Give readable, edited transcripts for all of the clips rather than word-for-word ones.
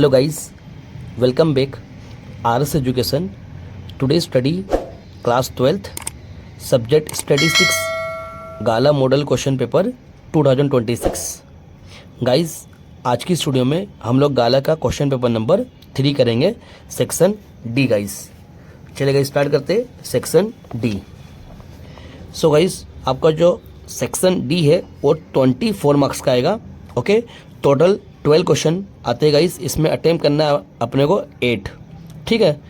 Hello guys, welcome back. RS Education. Today study class 12th subject statistics गाला model question paper 2026. Guys आज की studio में हम लोग गाला का क्वेश्चन पेपर नंबर 3 करेंगे सेक्शन डी. गाइस चलेगा स्टार्ट करते सेक्शन डी. सो गाइस आपका जो सेक्शन डी है वो 24 मार्क्स का आएगा. ओके टोटल 12 क्वेश्चन आते हैं गाइस. इसमें अटेम्प्ट करना है अपने को 8. ठीक है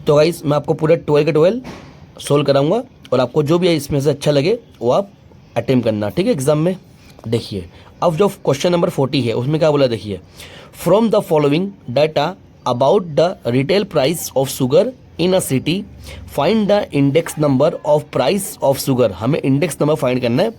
तो गाइस मैं आपको पूरे 12 के 12 सोल्व कराऊंगा और आपको जो भी है इसमें से अच्छा लगे वो आप अटेम्प्ट करना. ठीक है एग्जाम में. देखिए अब जो क्वेश्चन नंबर 40 है उसमें क्या बोला देखिए. From the following data about the retail price of sugar in a city find the index number of price of sugar. हमें इंडेक्स नंबर फाइंड करना है.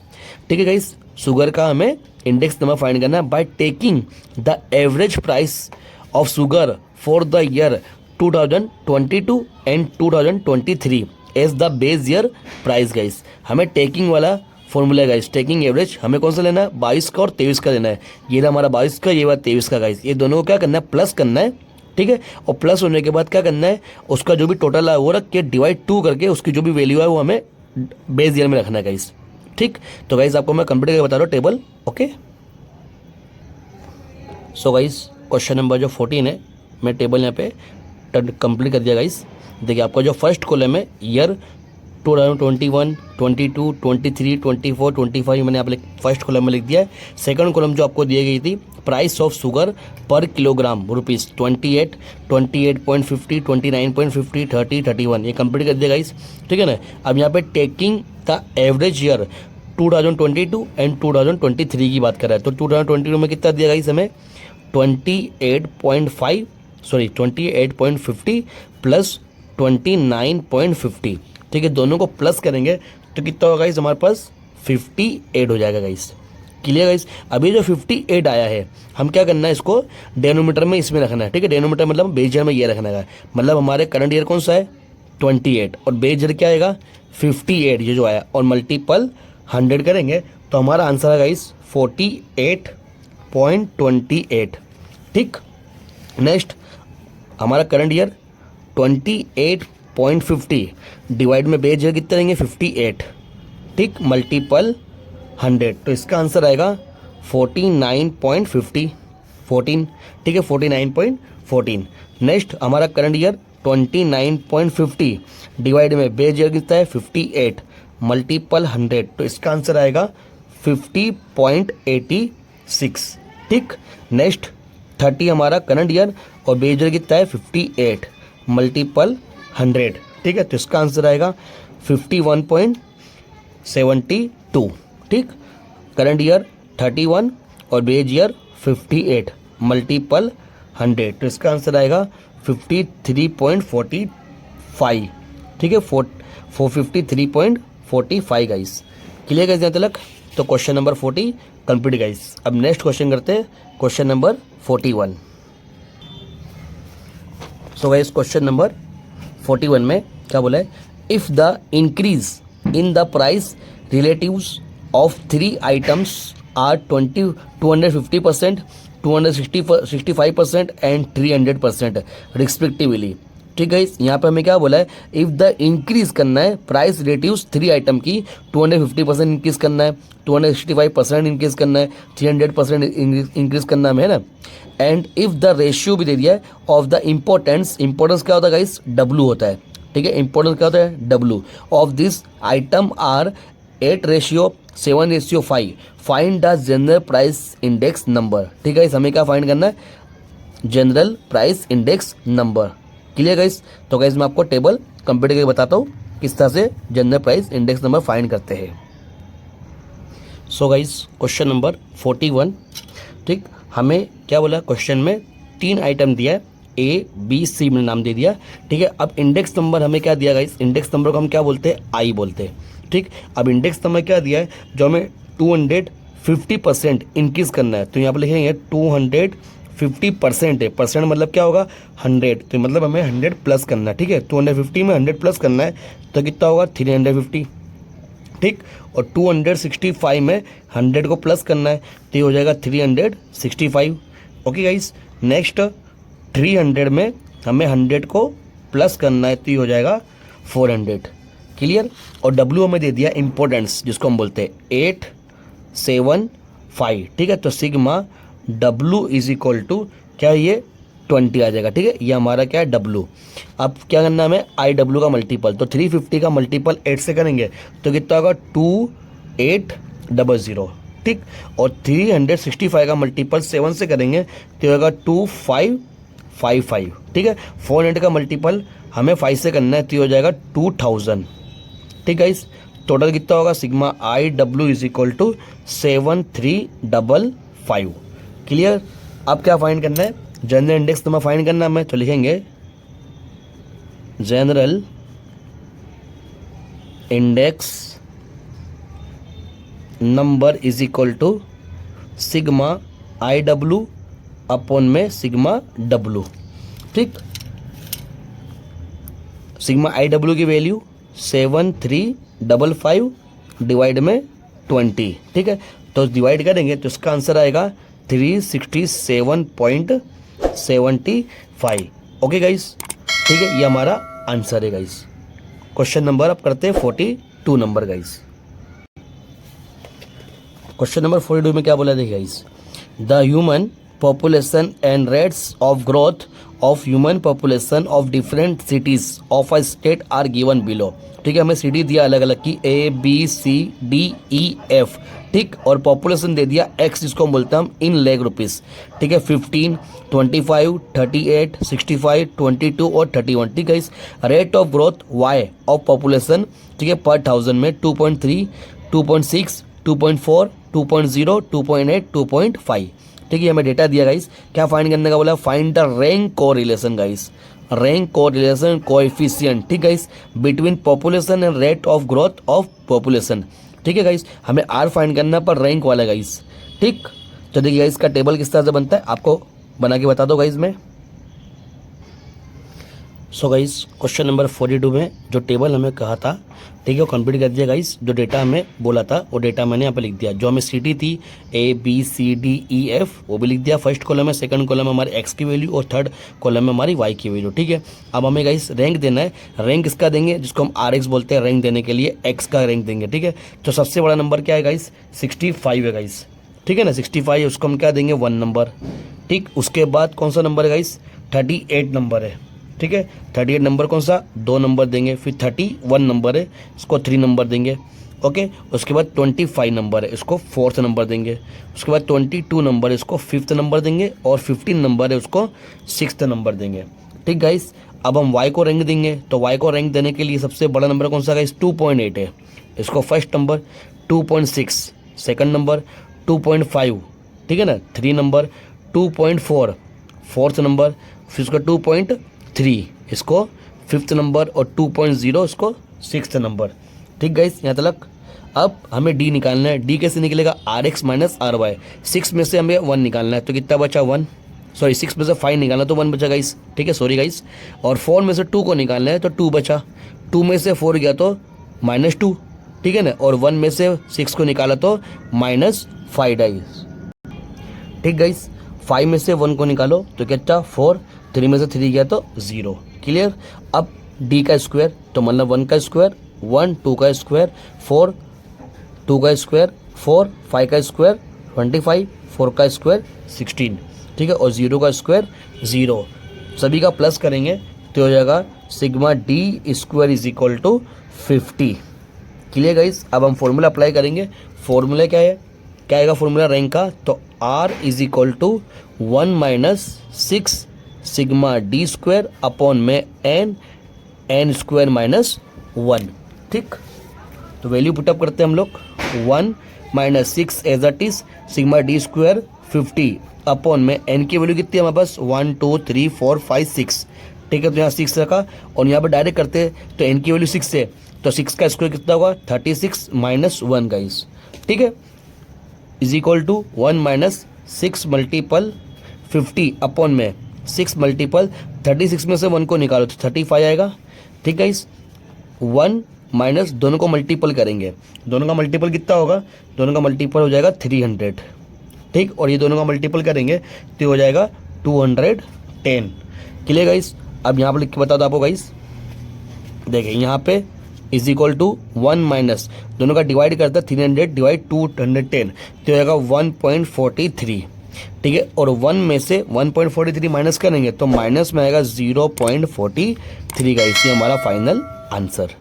ठीक है गाइस शुगर का हमें इंडेक्स नंबर फाइंड करना है by taking the average price of sugar for the year 2022 and 2023 as the base year price. Guys हमें टेकिंग वाला फॉर्मूला गाइस. टेकिंग एवरेज हमें कौन सा लेना है 22 का और 23 का लेना है. ये रहा हमारा 22 का, ये बात 23 का. गाइस ये दोनों को क्या करना है प्लस करना है. ठीक है और प्लस होने के बाद क्या करना है उसका जो भी टोटल है वो रख के डिवाइड 2 करके उसकी जो भी वैल्यू है वो हमें बेस ईयर में रखना है गाइस. ठीक तो गाइस आपको मैं कंप्लीट करके बता रहा हूँ table. Okay so guys question number जो 14 है मैं टेबल यहाँ पे कंप्लीट कर दिया गाइस. देखिए आपका जो फर्स्ट कॉलम है ईयर 2021, 22, 23, 24, 25 मैंने आप फर्स्ट कॉलम में लिख दिया है. सेकंड कॉलम जो आपको दी गई थी प्राइस ऑफ शुगर पर किलोग्राम रुपीज़ 28, 28.50, 29.50, 30, 31 ये कंप्लीट कर दिया गाइस. ठीक है ना. अब यहाँ पे taking the average year 2022 and 2023 की बात कर रहा है. तो 2022 में कितना दिया गाइस हमें 28.50 प्लस 29.50. ठीक है दोनों को प्लस करेंगे तो कितना होगा गाइस हमारे पास 58 हो जाएगा गाइस. Clear guys. अभी जो 58 आया है हम क्या करना है इसको डेनोमीटर में इसमें रखना है. ठीक है डेनोमीटर मतलब बेस ईयर में ये रखना है. मतलब हमारे करंट ईयर कौन सा है 28 और बेस ईयर क्या आएगा 58 ये जो आया और मल्टीपल 100 करेंगे तो हमारा आंसर है गाइस 48.28. ठीक नेक्स्ट हमारा करंट ईयर 28.50 डिवाइड में बेस ईयर कितने रहेंगे 58. ठीक मल्टीपल 100 तो इसका आंसर आएगा 49.50 14. ठीक है 49.14. नेक्स्ट हमारा करंट ईयर 29.50 डिवाइड में बेस ईयर कितना है 58 मल्टीपल 100 तो इसका आंसर आएगा 50.86. ठीक नेक्स्ट 30 हमारा करंट ईयर और बेस ईयर कितना है 58 मल्टीपल 100. ठीक है तो इसका आंसर आएगा 51.72. ठीक करंट ईयर 31 और बेस ईयर 58 मल्टीपल 100 तो इसका आंसर आएगा 53.45. ठीक है 453.45 गाइस. क्लियर गाइस यहाँ तक. तो क्वेश्चन नंबर 40 कंप्लीट गाइस. अब नेक्स्ट क्वेश्चन करते हैं question number 41. So guys question number 41 में क्या बोला है. If the increase in the price relatives of 3 items are 250%, 265% and 300% respectively. ठीक है यहाँ पे हमें क्या बोला है इफ़ द इंक्रीज करना है प्राइस रिलेटिव्स 3 आइटम की 250% इंक्रीज करना है, 265% इंक्रीज करना है, 300% इंक्रीज करना है ना. एंड इफ़ द रेशियो भी दे दिया है ऑफ द इम्पोर्टेंस. इंपॉर्टेंस क्या होता है गाइस W होता है. ठीक है इंपॉर्टेंस क्या होता है W of this item are 8:7:5 find the general price index number. ठीक है हमें क्या फाइंड करना है general price index number. Clear guys. तो गाइस मैं आपको टेबल कंप्लीट करके बताता हूँ किस तरह से general price index number find करते हैं. So guys question number 41. ठीक हमें क्या बोला क्वेश्चन में 3 आइटम दिया है A B C मैंने नाम दे दिया. ठीक है अब इंडेक्स नंबर हमें क्या दिया गाइस. इंडेक्स नंबर को हम क्या बोलते हैं I बोलते हैं. ठीक अब इंडेक्स नंबर क्या दिया है जो हमें 250% इंक्रीज करना है तो यहाँ पर लिखेंगे 250% है. परसेंट मतलब क्या होगा 100 तो मतलब हमें 100 प्लस करना है. ठीक है 250 में 100 प्लस करना है तो कितना होगा 350. ठीक और 265 में 100 को प्लस करना है तो ये हो जाएगा 365. ओके गाइस नेक्स्ट 300 में हमें 100 को प्लस करना है तो ये हो जाएगा 400। क्लियर। और W हमें दे दिया इम्पोर्टेंस जिसको हम बोलते हैं 875। ठीक है, तो sigma W is equal to क्या है, ये 20 आ जाएगा। ठीक है, ये हमारा क्या है W। अब क्या करना है हमें, IW का मल्टीपल, तो 350 का मल्टीपल 8 से करेंगे तो कितना होगा 2800। ठीक, और 365 का मल्टीपल 7 से करेंगे तो होगा 2555। ठीक है, 400 का मल्टीपल हमें 5 से करना है तो हो जाएगा 2000। ठीक है, इस टोटल कितना होगा, sigma IW is equal to 7355। Clear. अब क्या फाइंड करना है, जनरल इंडेक्स तुम्हें फाइंड करना है हमें, तो लिखेंगे general index number is equal to sigma IW upon में सिग्मा W। ठीक, सिग्मा IW की वैल्यू 7355 डिवाइड में 20। ठीक है, तो डिवाइड करेंगे तो इसका आंसर आएगा 367.75। ओके गाइस, ठीक है, ये हमारा आंसर है गाइस। क्वेश्चन नंबर अब करते हैं 42 नंबर गाइस। क्वेश्चन नंबर 42 में क्या बोला देखिए guys, the human population and rates of growth of human population of different cities of a state are given below। ठीक है, हमें सिटी दिया अलग अलग की ABCDEF। ठीक, और पॉपुलेशन दे दिया X जिसको हम बोलते हैं हम इन लाख रुपीस। ठीक है, 15, 25, 38, 65, 22 और 31। ठीक है, इस rate of growth Y of population, ठीक है, पर 1000 में 2.3, 2.6, 2.4, 2.0, 2.8, 2.5। ठीक है, हमें डेटा दिया गाइस, क्या फाइंड करने का बोला, find the rank correlation guys, rank correlation coefficient. ठीक guys, between population and rate of growth of population. ठीक है गाइस, हमें R फाइंड करना पर रैंक वाला गाइस। ठीक, तो देखिए गाइस का टेबल किस तरह से बनता है आपको बना के बता दो गाइस मैं। सो गाइस क्वेश्चन नंबर 42 में जो टेबल हमें कहा था, ठीक है, वो कंप्लीट कर दिया गाइस। जो डेटा हमें बोला था वो डेटा मैंने यहाँ पे लिख दिया। जो हमें सिटी थी ABCDEF वो भी लिख दिया फर्स्ट कॉलम में, सेकंड कॉलम में हमारी X की वैल्यू और थर्ड कॉलम में हमारी Y की वैल्यू। ठीक है, अब हमें गाइस रैंक देना है। रैंक इसका देंगे जिसको हम RX बोलते हैं, रैंक देने के लिए X का रैंक देंगे। ठीक है, तो सबसे बड़ा नंबर क्या है गाइस, 65 है गाइस। ठीक है ना, 65 है, उसको हम क्या देंगे 1 नंबर। ठीक, उसके बाद कौन सा नंबर है गाइस, 38 नंबर है। ठीक है, 38 नंबर कौन सा 2 नंबर देंगे। फिर 31 नंबर है, इसको 3 नंबर देंगे। ओके, उसके बाद 25 नंबर है, इसको 4th नंबर देंगे। उसके बाद 22 नंबर है, इसको 5th नंबर देंगे। और 15 नंबर है, उसको 6th नंबर देंगे। ठीक गाइस, अब हम Y को रैंक देंगे, तो Y को रैंक देने के लिए सबसे बड़ा नंबर कौन सा गाइस, 2.8 है, इसको फर्स्ट नंबर। 2.6 सेकंड नंबर, 2.5 ठीक है ना 3 नंबर, 2.4 4th नंबर, फिर उसका 2.3 इसको 5th नंबर और 2.0 इसको 6th नंबर। ठीक गाइस, यहाँ तक। अब हमें डी निकालना है। डी कैसे निकलेगा, RX माइनस RY। 6 में से हमें 1 निकालना है, तो कितना बचा 1, सॉरी 6 में से 5 निकालना तो 1 बचा गाइस। ठीक है, सॉरी गाइस। और 4 में से 2 को निकालना है तो 2 बचा। 2 में से 4 गया तो -2, ठीक है ना। और 1 में से 6 को निकाला तो -5 गाइस। ठीक गाइस, 5 में से 1 को निकालो तो कितना 4, 3 में से 3 गया तो 0। क्लियर। अब डी का स्क्वायर तो मतलब 1 का स्क्वायर 1, 2 का स्क्वायर 4, 2 का स्क्वायर 4, 5 का स्क्वायर 25, 4 का स्क्वायर 16। ठीक है, और 0 का स्क्वायर 0। सभी का प्लस करेंगे तो हो जाएगा sigma D square is equal to 50। Clear guys. अब हम फॉर्मूला अप्लाई करेंगे। फॉर्मूला क्या है, क्या आएगा फॉर्मूला रैंक का, तो R is equal to 1 minus 6 sigma D square upon में n स्क्वायर माइनस 1। ठीक, तो वैल्यू पुटअप करते हैं हम लोग। 1 minus 6 as it is sigma D square 50 upon में n की वैल्यू कितनी है हमारे पास 1 2 3 4 5 6। ठीक है, तो यहाँ 6 रखा और यहाँ पर डायरेक्ट करते हैं तो n की वैल्यू 6 है तो 6 का स्क्वायर कितना होगा 36 माइनस 1 गाइस। ठीक है, is equal to 1 minus 6 multiple 50 upon में 6 मल्टीपल 36 में से 1 को निकालो तो 35 आएगा। ठीक है, इस 1 माइनस दोनों को मल्टीपल करेंगे, दोनों का मल्टीपल कितना होगा, दोनों का मल्टीपल हो जाएगा 300। ठीक, और ये दोनों का मल्टीपल करेंगे तो हो जाएगा 210। Clear guys. अब यहाँ पर लिख के बता दो आपको गाइस, देखिए यहाँ पे इज इक्वल टू 1 माइनस, दोनों का डिवाइड करता है 300 डिवाइड 210, तो हो जाएगा 1.43। ठीक है, और 1 में से 1.43 माइनस करेंगे तो माइनस में आएगा 0.43 गाइस। ये हमारा फाइनल आंसर।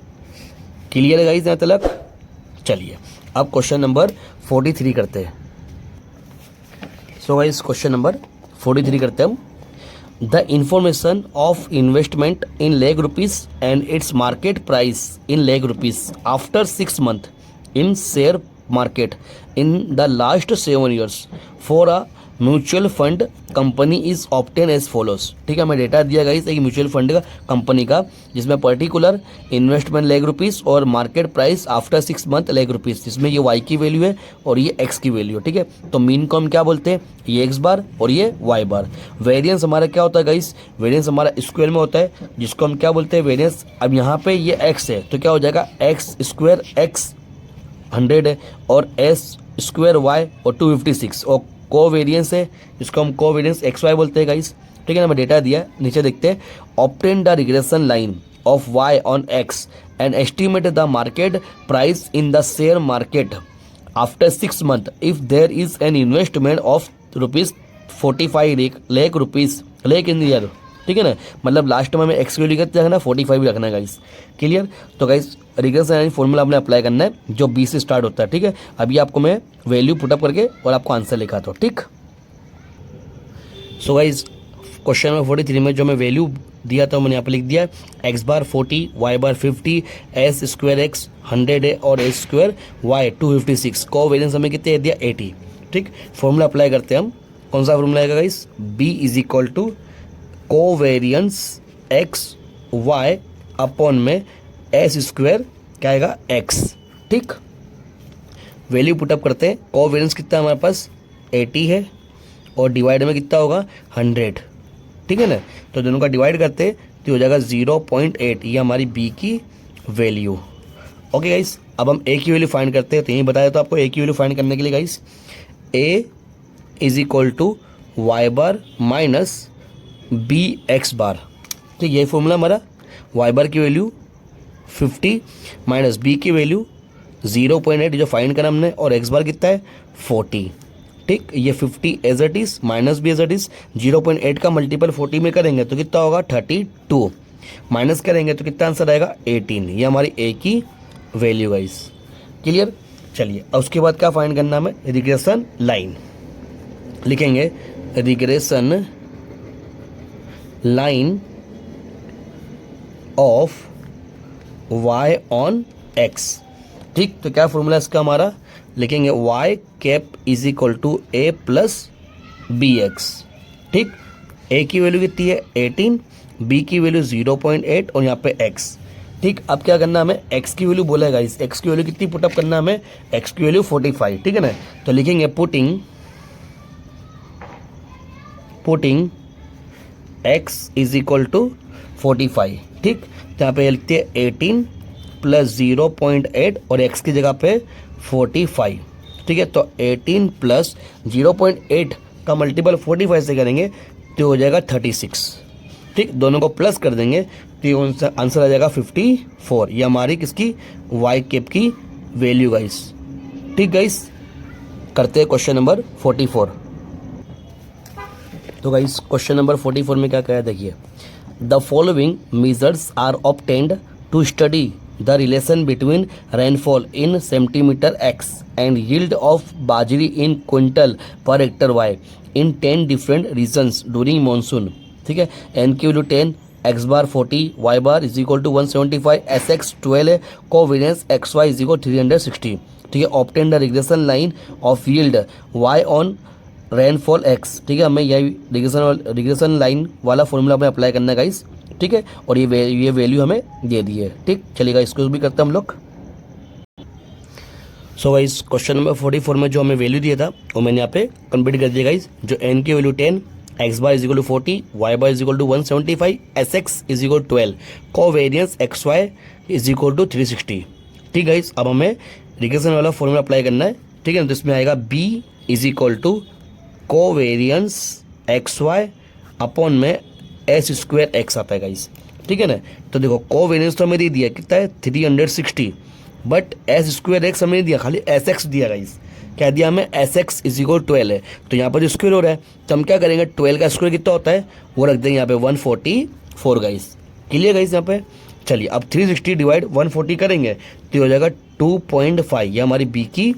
क्लियर है गाइस यहाँ तक। चलिए अब क्वेश्चन नंबर 43 करते हैं। सो गाइस क्वेश्चन नंबर 43 करते हैं हम। The information of investment in lakh rupees and its market price in lakh rupees after 6 months in share market in the last 7 years for a mutual fund company is obtain as follows. ठीक है, हमें data दिया गया एक mutual fund का company का, जिसमें particular investment leg rupees और market price after 6 month leg rupees, जिसमें ये वाई की वैल्यू है और ये एक्स की वैल्यू है। ठीक है, तो मीन को हम क्या बोलते हैं, ये एक्स बार और ये वाई बार। वेरियंस हमारा क्या होता है गाइस, वेरियंस हमारा स्क्वायर में होता है, जिसको हम क्या बोलते हैं वेरियंस। अब यहाँ पे ये एक्स है तो क्या हो जाएगा एक्स स्क्वायर, एक्स 100 है और एस स्क्वायर वाई और 256, और कोवेरियंस है जिसको हम कोवेरियंस एक्स वाई बोलते हैं गाइस। ठीक है ना, मैं डेटा दिया, नीचे देखते हैं। Obtain the regression line of Y on X and estimate the market price in the share market after 6 month if there is an investment of ₹45 lakh rupees लेक इन ईयर। ठीक है ना, मतलब लास्ट में हमें एक्स की वैल्यू रखना 45 रखना है गाइस। क्लियर। तो गाइस रिग्रेशन लाइन फॉर्मूला आपने अप्लाई करना है जो बी से स्टार्ट होता है। ठीक है, अभी आपको मैं वैल्यू पुटअप करके और आपको आंसर लिखा था। ठीक, सो गाइस क्वेश्चन नंबर 43 में जो मैं वैल्यू दिया था मैंने यहाँ पे लिख दिया एक्स बार 40, वाई बार 50, एस स्क्वायर एक्स 100 है और एस स्क्वायर वाई 256। को वेरियंस हमें कितने दिया 80। ठीक, फॉर्मूला अप्लाई करते हैं हम। कौन सा फॉर्मूला आएगा guys, B is equal to covariance X Y upon में एस स्क्वायर क्या आएगा एक्स। ठीक, वैल्यू पुटअप करते हैं। कोवेरियंस कितना हमारे पास 80 है और डिवाइड में कितना होगा 100। ठीक है ना, तो दोनों का डिवाइड करते हैं तो हो जाएगा 0.8, ये हमारी बी की वैल्यू। ओके गाइस, अब हम ए की वैल्यू फाइंड करते हैं। तो यही बताया तो आपको ए की वैल्यू फाइंड करने के लिए guys, a is equal to Y bar minus b x bar. तो ये फॉर्मूला हमारा, वाई बार की वैल्यू 50 माइनस बी की वैल्यू 0.8 जो फाइंड करा हमने, और एक्स बार कितना है 40। ठीक, ये 50 as it is minus B as it is, 0.8 का मल्टीपल 40 में करेंगे तो कितना होगा 32, माइनस करेंगे तो कितना आंसर आएगा 18। ये हमारी ए की वैल्यू गाइस। क्लियर। चलिए अब उसके बाद क्या फाइंड करना हमें, रिग्रेशन लाइन लिखेंगे। Regression line of y on x। ठीक, तो क्या फॉर्मूला इसका हमारा, लिखेंगे y cap is equal to a plus B X. ठीक, a की वैल्यू कितनी है 18, b की वैल्यू 0.8 और यहाँ पे x। ठीक, अब क्या करना हमें, x की वैल्यू बोला है गाइस, x की वैल्यू कितनी पुटअप करना हमें, x की वैल्यू 45। ठीक है ना, तो लिखेंगे putting x is equal to 45। ठीक, तो यहाँ पे लिखते हैं 18 प्लस 0.8 और x की जगह पे 45। ठीक है, तो 18 प्लस 0.8 का मल्टीपल 45 से करेंगे तो हो जाएगा 36। ठीक, दोनों को प्लस कर देंगे तो आंसर आ जाएगा 54। ये हमारी किसकी, y कैप की वैल्यू गाइस। ठीक गाइस, करते हैं क्वेश्चन नंबर 44। तो गाइस क्वेश्चन नंबर 44 में क्या कहा है, देखिए the following measures are obtained to study the relation between rainfall in centimetre X and yield of bajri in quintal per hectare Y in 10 different regions during monsoon. ठीक है, N की value 10, X bar 40, Y bar is equal to 175, S X 12 है, covariance X Y is equal 360। ठीक है, obtain the regression line of yield Y on rainfall x. ठीक है, हमें यही रिग्रेशन लाइन वाला फॉर्मूला हमें अप्लाई करना है गाइस। ठीक है, और ये वैल्यू हमें दे दी है। ठीक, चलिएगा इसको भी करते हैं हम लोग। सो गाइस क्वेश्चन नंबर 44 में जो हमें वैल्यू दिया था वो मैंने यहाँ पे कंप्लीट कर दिया गाइस। जो एन की value 10, X bar is equal to 40, Y bar is equal to 175, S X is equal to 12, covariance X Y is equal to 360। ठीक गाइस, अब हमें रिग्रेशन वाला फॉर्मूला अप्लाई करना है। ठीक है, तो इसमें आएगा B is equal to covariance X Y upon में एस स्क्वायर एक्स आता है गाइस, ठीक है ना। तो देखो कोवेरियंस तो हमें दे दिया कितना है 360, बट एस स्क्वायर एक्स हमें नहीं दिया, खाली एस एक्स दिया गाइस। क्या दिया हमें, एस एक्स इज इक्वल 12 है, तो यहाँ पर जो स्क्वायर हो रहा है तो हम क्या करेंगे 12 का स्क्वायर कितना होता है वो रख देंगे यहाँ पे 144 गाइस। क्लियर गाइस यहाँ पे। चलिए अब 360 डिवाइड 140 करेंगे तो हो जाएगा 2.5, ये हमारी बी की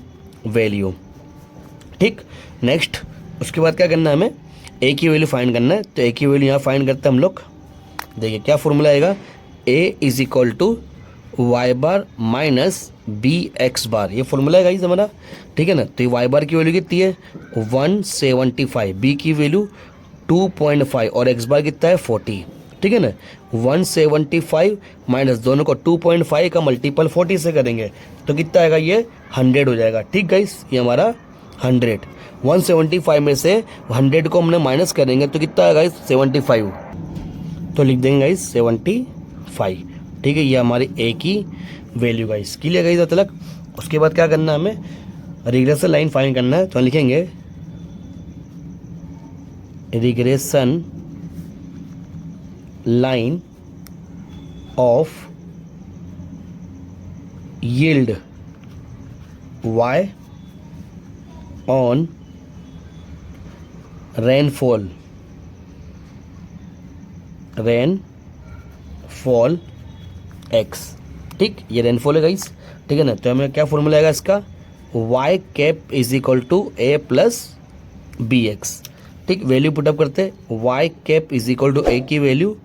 वैल्यू। ठीक, नेक्स्ट उसके बाद क्या करना है हमें, ए की वैल्यू फाइंड करना है। तो ए की वैल्यू यहाँ फाइंड करते हैं हम लोग। देखिए क्या फॉर्मूला आएगा, a is equal to Y bar minus b x bar, ये फॉर्मूला है गाइस हमारा, ठीक है ना। तो ये वाई बार की वैल्यू कितनी है 175, बी की वैल्यू 2.5 और एक्स बार कितना है 40, ठीक है ना। 175 माइनस दोनों को 2.5 का मल्टीपल 40 से करेंगे तो कितना आएगा, ये 100 हो जाएगा। ठीक गाइस, ये हमारा 100, 175 में से 100 को हमने माइनस करेंगे तो कितना आएगा 75, तो लिख देंगे गाइस 75, ठीक है। ये हमारी ए की वैल्यू गाइस। क्लियर गाइस तक। उसके बाद क्या करना है हमें, रिग्रेशन लाइन फाइंड करना है। तो हम लिखेंगे regression line of yield y on rainfall x। ठीक, ये रेनफॉल है गाइस, ठीक है ना। तो हमें क्या फॉर्मूला आएगा इसका, y cap is equal to a plus B X. ठीक, वैल्यू पुटअप करते, y cap is equal to a की वैल्यू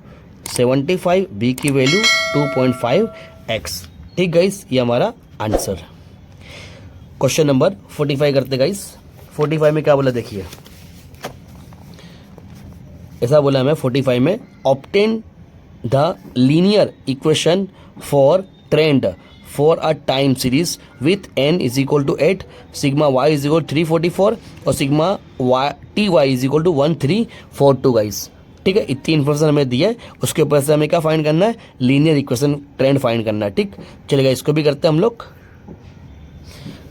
75, b की वैल्यू 2.5x। ठीक गाइस, ये हमारा आंसर। क्वेश्चन नंबर 45 करते गाइस। 45 में क्या बोला देखिए, ऐसा बोला हमें 45 में, obtain the linear equation for trend for a time series with n is equal to 8, sigma y is equal 344 और sigma T Y is equal to 1342 guys. ठीक है, इतनी इन्फॉर्मेशन हमें दी है, उसके ऊपर से हमें क्या फाइंड करना है, लीनियर इक्वेशन ट्रेंड फाइंड करना है। ठीक, चलेगा, इसको भी करते हैं हम लोग।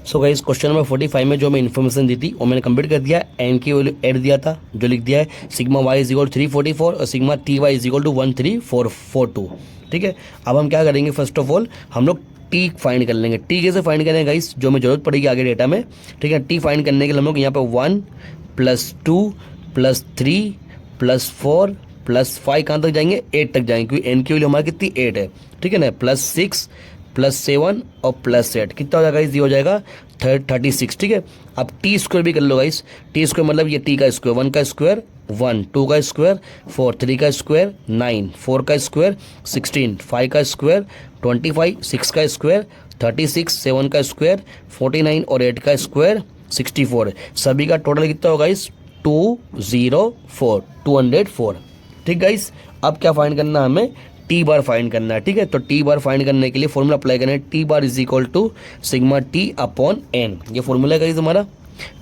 सो गाइस, क्वेश्चन नंबर 45 में जो मैं इन्फॉर्मेशन दी थी वो मैंने कंप्लीट कर दिया। एन की वैल्यू 8 दिया था, जो लिख दिया है सिग्मा वाई इज इक्वल 344 और sigma T Y is equal to 13442। ठीक है, अब हम क्या करेंगे, फर्स्ट ऑफ ऑल हम लोग टी फाइंड कर लेंगे। टी कैसे फाइंड करेंगे गाइस, जो हमें जरूरत पड़ेगी आगे डेटा में। ठीक है, टी फाइंड करने के लिए हम लोग यहाँ पे 1 + 2 + 3 + 4 + 5 कहाँ तक जाएंगे, 8 तक जाएंगे, क्योंकि एन की वैल्यू हमारी कितनी 8 है। ठीक है ना, +6 +7 और +8 कितना हो जाएगा, ये हो जाएगा 36। ठीक है, अब टी स्क्वायर भी कर लो गाइस। टी स्क्वायर मतलब ये टी का स्क्वायर, 1 का स्क्वायर 1, 2 का स्क्वायर 4, 3 का स्क्वायर 9, 4 का स्क्वायर 16, 5 का स्क्वायर 25, 6 का स्क्वायर 36, 7 का स्क्वायर 49 और 8 का स्क्वायर 64। सभी का टोटल कितना होगा गाइस 204। ठीक गाइस, अब क्या फाइंड करना है हमें, टी बार फाइंड करना है। ठीक है, तो टी बार फाइंड करने के लिए फॉर्मूला अप्लाई करना है, T bar is equal to sigma T upon N, ये फॉर्मूला है गाइस हमारा।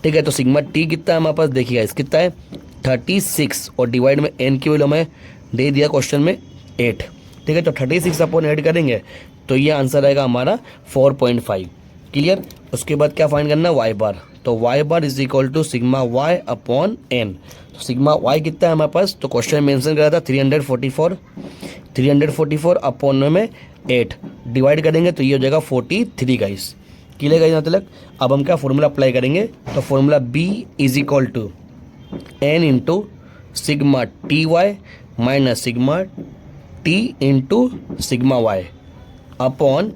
ठीक है, तो सिग्मा टी कितना है हमारे पास, देखिए गाइस कितना है 36 और डिवाइड में एन की वैल्यू हमें दे दिया क्वेश्चन में 8। ठीक है, तो 36 अपॉन 8 करेंगे तो ये आंसर आएगा हमारा 4.5। क्लियर, उसके बाद क्या फाइंड करना है, वाई बार। तो Y bar is equal to sigma Y upon N. तो सिग्मा वाई कितना है हमारे पास, तो क्वेश्चन में मेंशन करा था 344 अपॉन में 8 डिवाइड करेंगे तो ये हो जाएगा 43 गाइस। क्लियर गाइस यहाँ तक। अब हम क्या फॉर्मूला अप्लाई करेंगे, तो formula B is equal to N into sigma T Y minus sigma T into sigma Y upon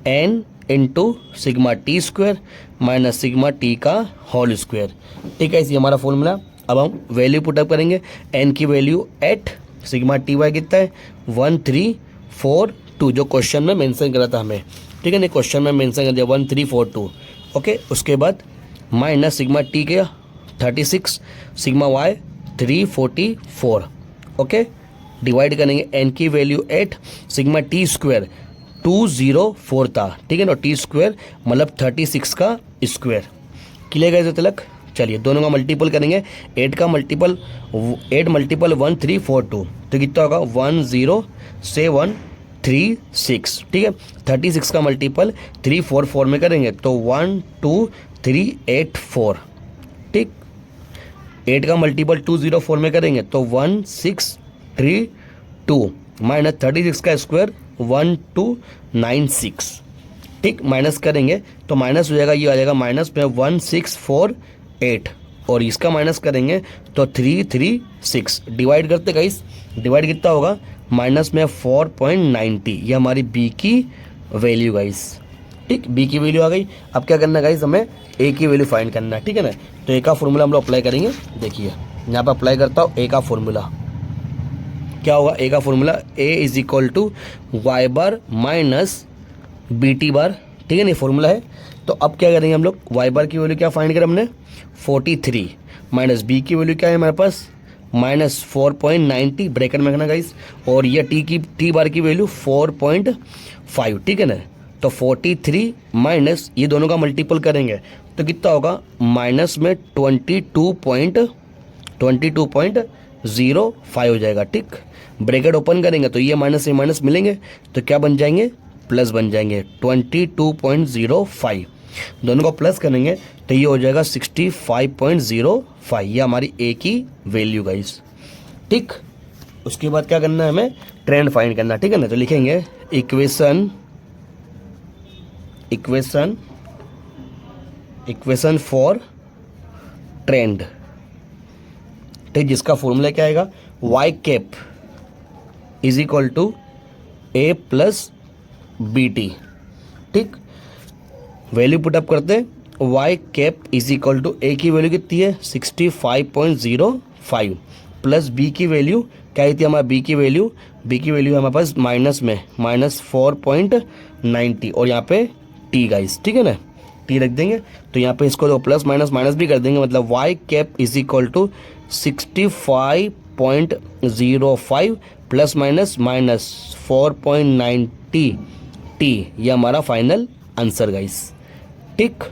N into sigma T square minus sigma T का होल स्क्वायर। ठीक है, इसी हमारा फॉर्मूला। अब हम वैल्यू पुटअप करेंगे, एन की value 8, sigma T Y कितना है 1342, जो क्वेश्चन में मेंशन करा था हमें। ठीक है ना, क्वेश्चन में मेंशन कर दिया 1342। ओके, उसके बाद माइनस सिग्मा टी के 36, सिग्मा वाई 344। ओके, डिवाइड करेंगे एन की वैल्यू 8, सिग्मा टी स्क्वायर 204 था। ठीक है ना, टी स्क्वायर मतलब 36 का स्क्वायर। क्लियर है तलक। चलिए दोनों का मल्टीपल करेंगे, 8 का मल्टीपल 8 × 1342 तो कितना होगा 10736। ठीक है, 36 का मल्टीपल 344 में करेंगे तो 12384। ठीक, 8 का मल्टीपल 204 में करेंगे तो 1632 माइनस 36 का स्क्वायर 1296। ठीक, माइनस करेंगे तो माइनस हो जाएगा, ये आ जाएगा माइनस में 1648 और इसका माइनस करेंगे तो 336। डिवाइड करते गाइस, डिवाइड कितना होगा, माइनस में 4.90। ये हमारी बी की वैल्यू गाइस। ठीक, बी की वैल्यू आ गई। अब क्या करना है गाइस, हमें ए की वैल्यू फाइंड करना है। ठीक है ना, तो ए का फॉर्मूला हम लोग अप्लाई करेंगे। देखिए यहाँ पर अप्लाई करता हूँ ए का फॉर्मूला। क्या होगा ए का formula, A is equal to Y bar minus B T bar. ठीक है ना, फॉर्मूला है। तो अब क्या करेंगे हम लोग, वाई बार की वैल्यू क्या फाइंड करें हमने 43 माइनस बी की वैल्यू क्या है हमारे पास माइनस 4.90 ब्रैकेट में रखना गाइस, और ये टी बार की वैल्यू 4.5। ठीक है ना, तो 43 माइनस ये दोनों का मल्टीपल करेंगे तो कितना होगा, माइनस में 22.05 हो जाएगा। ठीक, ब्रैकेट ओपन करेंगे तो ये माइनस मिलेंगे तो क्या बन जाएंगे, प्लस बन जाएंगे 22.05। दोनों को प्लस करेंगे तो ये हो जाएगा 65.05। ये हमारी ए की वैल्यू गाइस। ठीक, उसके बाद क्या करना है, हमें ट्रेंड फाइंड करना। ठीक है ना, तो लिखेंगे इक्वेशन फॉर ट्रेंड। ठीक, जिसका फॉर्मूला क्या आएगा, y cap is equal to a plus b t. ठीक, वैल्यू पुटअप करते हैं, y cap is equal to a की वैल्यू कितनी है 65.05 प्लस बी की वैल्यू क्या थी हमारा, बी की वैल्यू है हमारे पास माइनस में माइनस 4.90 और यहाँ पे टी गाइस। ठीक है ना, टी रख देंगे तो यहाँ पे इसको तो प्लस माइनस भी कर देंगे, मतलब Y cap is equal to 65.05 plus minus 4.90 T. ये हमारा फाइनल आंसर गाइस। ठीक।